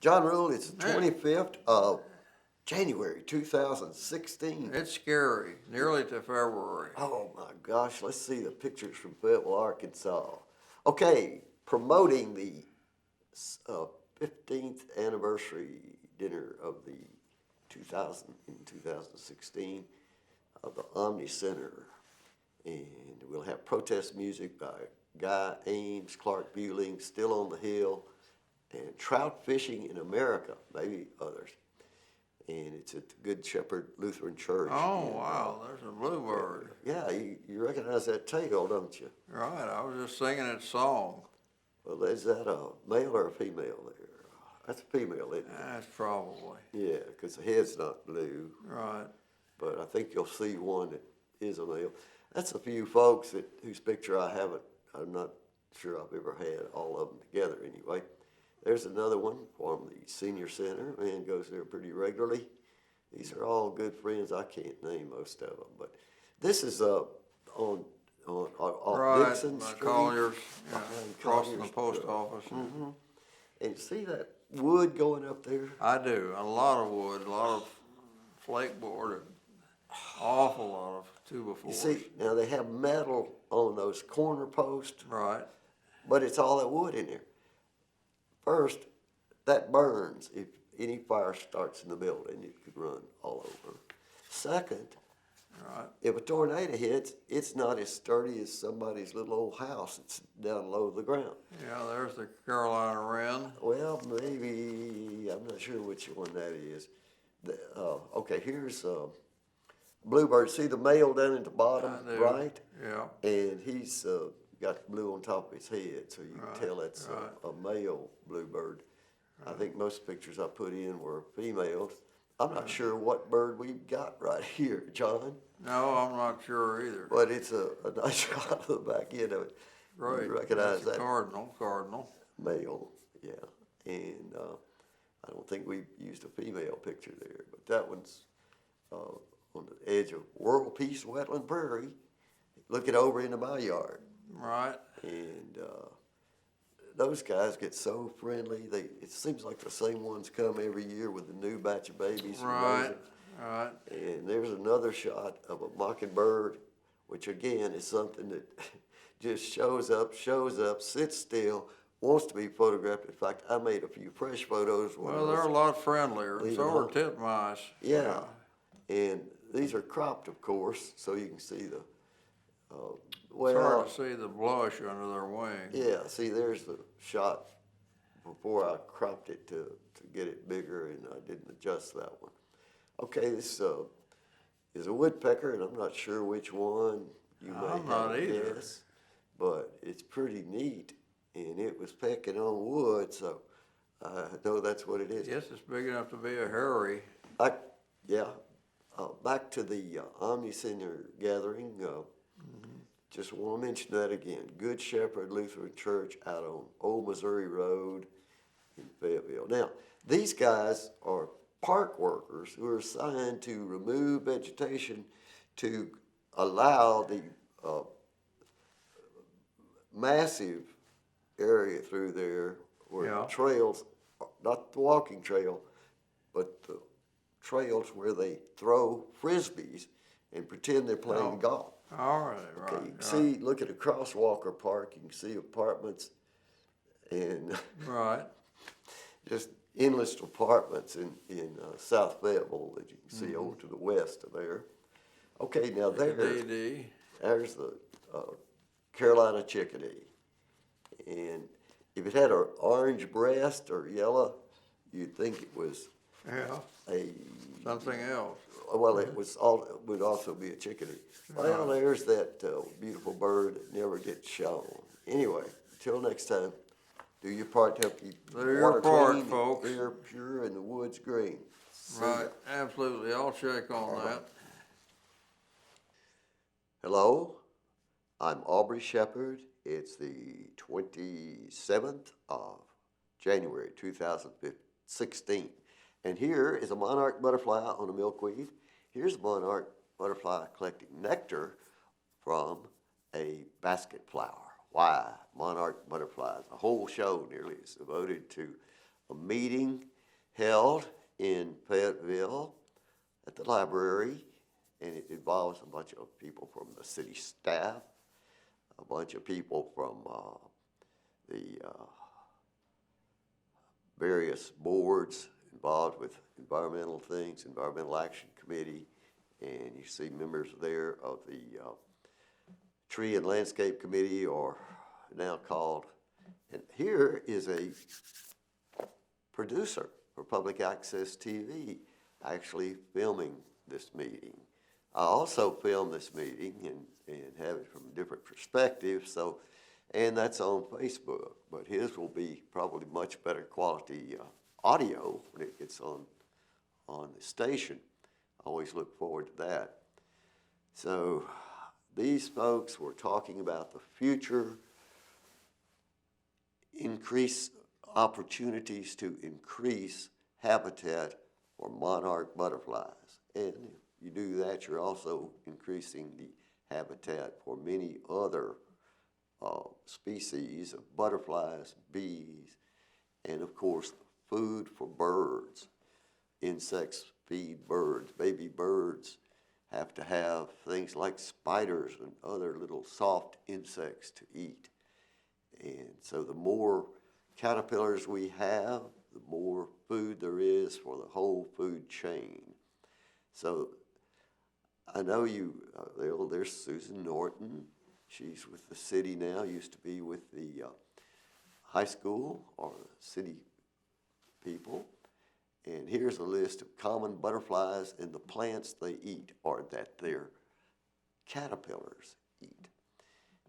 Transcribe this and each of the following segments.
John Rule, it's the 25th of January 2016. It's scary, nearly to February. Oh my gosh, let's see the pictures from Fayetteville, Arkansas. Okay, promoting the 15th anniversary dinner of the 2016 of the Omni Center. And we'll have protest music by Guy Ames, Clark Bueling, Still on the Hill, and Trout Fishing in America, maybe others. And it's at the Good Shepherd Lutheran Church. Oh, wow, there's a bluebird. Yeah, you recognize that tail, don't you? Right, I was just singing its song. Well, is that a male or a female there? That's a female, isn't it? That's probably. Yeah, because the head's not blue. Right. But I think you'll see one that is a male. That's a few folks whose picture I'm not sure I've ever had all of them together anyway. There's another one from the senior center. Man goes there pretty regularly. These are all good friends. I can't name most of them, but this is on Right, Dixon by Street. Collier's, yeah, behind crossing the Collier's post truck. office. Mm-hmm. And see that wood going up there? I do, a lot of wood, a lot of flake board, an awful lot of two by You fours. see, now they have metal on those corner posts, Right, but it's all that wood in there. First, that burns. If any fire starts in the building, it could run all over. Second, right. if a tornado hits, it's not as sturdy as somebody's little old house. It's down low to the ground. Yeah, there's the Carolina wren. Well, maybe, I'm not sure which one that is. Okay, here's bluebird. See the male down at the bottom, I do. right? Yeah, And he's got blue on top of his head, so you can tell that's a male bluebird. I think most pictures I put in were females. I'm not sure what bird we've got right here, John, no, I'm not sure either. but it's a nice shot of the back end of it. Right, You recognize that's a that cardinal. male, yeah. And I don't think we've used a female picture there, but that one's on the edge of World Peace Wetland Prairie, looking over into my yard. Right, And those guys get so friendly. It seems like the same ones come every year with a new batch of babies. right, right. And there's another shot of a mockingbird, which again is something that just shows up, sits still, wants to be photographed. In fact, I made a few fresh photos. Well, they're a lot friendlier, and leaving so are home. titmice. Yeah. And these are cropped, of course, so you can see the, It's hard to see the blush under their wing. yeah, see, there's the shot before I cropped it to get it bigger, and I didn't adjust that one. Okay, this is a woodpecker, and I'm not sure which one. You may I'm not have a either. guess, but it's pretty neat, and it was pecking on wood, so I know that's what it is. Yes, it's big enough to be a hairy. Yeah. Back to the Omni Center gathering. Just want to mention that again. Good Shepherd Lutheran Church out on Old Missouri Road in Fayetteville. Now, these guys are park workers who are assigned to remove vegetation to allow the massive area through there where the trails, not the walking trail, but the trails where they throw frisbees and pretend they're playing golf. All right, right. Okay, you can see, look at a crosswalker park, you can see apartments and Right. just endless apartments in South Fayetteville that you can see over to the west of there. Okay, now there's the Carolina chickadee. And if it had an orange breast or yellow, you'd think it was something else. Well, it would also be a chickadee. Well, there's that beautiful bird that never gets shown. Anyway, until next time, do your part to help keep water clean, folks. air pure, and the woods green. Right, absolutely. I'll check on that. Hello, I'm Aubrey Shepherd. It's the 27th of January 2016. And here is a monarch butterfly on a milkweed. Here's a monarch butterfly collecting nectar from a basket flower. Why monarch butterflies? A whole show nearly is devoted to a meeting held in Fayetteville at the library, and it involves a bunch of people from the city staff, a bunch of people from the various boards involved with environmental things, Environmental Action Committee, and you see members there of the Tree and Landscape Committee, or now called. And here is a producer for Public Access TV actually filming this meeting. I also film this meeting and have it from different perspectives, so, and that's on Facebook, but his will be probably much better quality audio when it gets on the station. I always look forward to that. So these folks were talking about the future, increase opportunities to increase habitat for monarch butterflies. And if you do that, you're also increasing the habitat for many other species of butterflies, bees, and of course, food for birds. Insects feed birds. Baby birds have to have things like spiders and other little soft insects to eat. And so the more caterpillars we have, the more food there is for the whole food chain. So I know you, there's Susan Norton. She's with the city now, used to be with the high school or city people. And here's a list of common butterflies and the plants they eat, or that their caterpillars eat.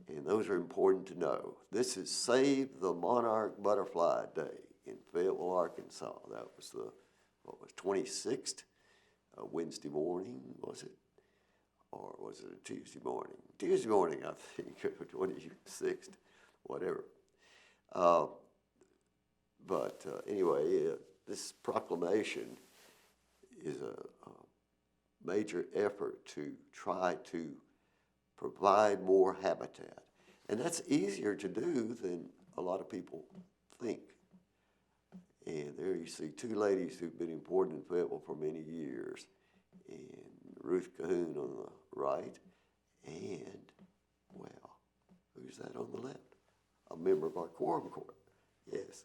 And those are important to know. This is Save the Monarch Butterfly Day in Fayetteville, Arkansas. That was the, 26th, Wednesday morning, was it? Or was it a Tuesday morning? Tuesday morning, I think, 26th, whatever. Anyway, this proclamation is a major effort to try to provide more habitat. And that's easier to do than a lot of people think. And there you see two ladies who've been important in Fayetteville for many years. And Ruth Cahoon on the right, and, well, who's that on the left? A member of our quorum court, yes.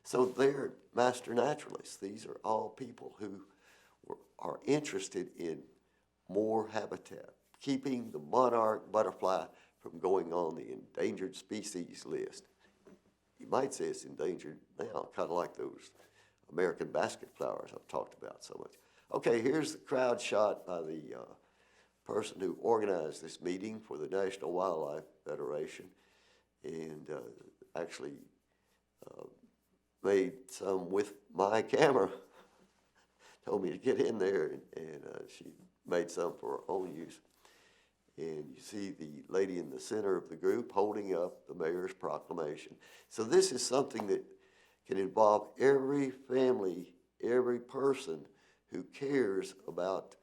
So they're master naturalists. These are all people who are interested in more habitat, keeping the monarch butterfly from going on the endangered species list. You might say it's endangered now, kind of like those American basket flowers I've talked about so much. Okay, here's the crowd shot by the person who organized this meeting for the National Wildlife Federation, and actually made some with my camera. Told me to get in there, and she made some for her own use. And you see the lady in the center of the group holding up the mayor's proclamation. So this is something that can involve every family, every person who cares about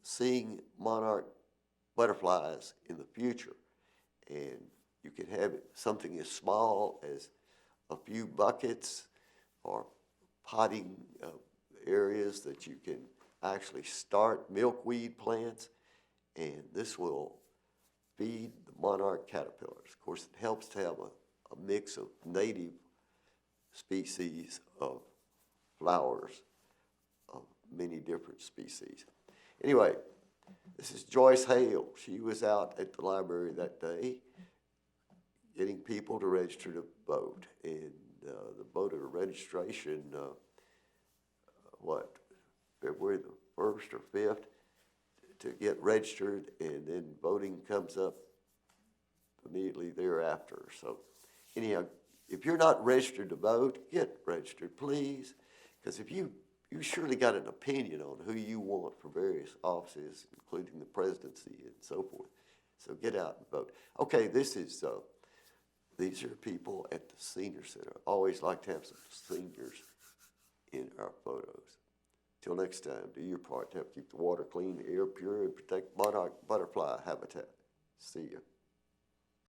seeing monarch butterflies in the future. And you can have it something as small as a few buckets or potting areas that you can actually start milkweed plants, and this will feed the monarch caterpillars. Of course, it helps to have a mix of native species of flowers of many different species. Anyway, this is Joyce Hale. She was out at the library that day getting people to register to vote. And the voter registration, February the 1st or 5th to get registered, and then voting comes up immediately thereafter. So anyhow, if you're not registered to vote, get registered, please, because if you surely got an opinion on who you want for various offices, including the presidency and so forth. So get out and vote. Okay, these are people at the senior center. Always like to have some seniors in our photos. Till next time, do your part to help keep the water clean, the air pure, and protect monarch butterfly habitat. See ya.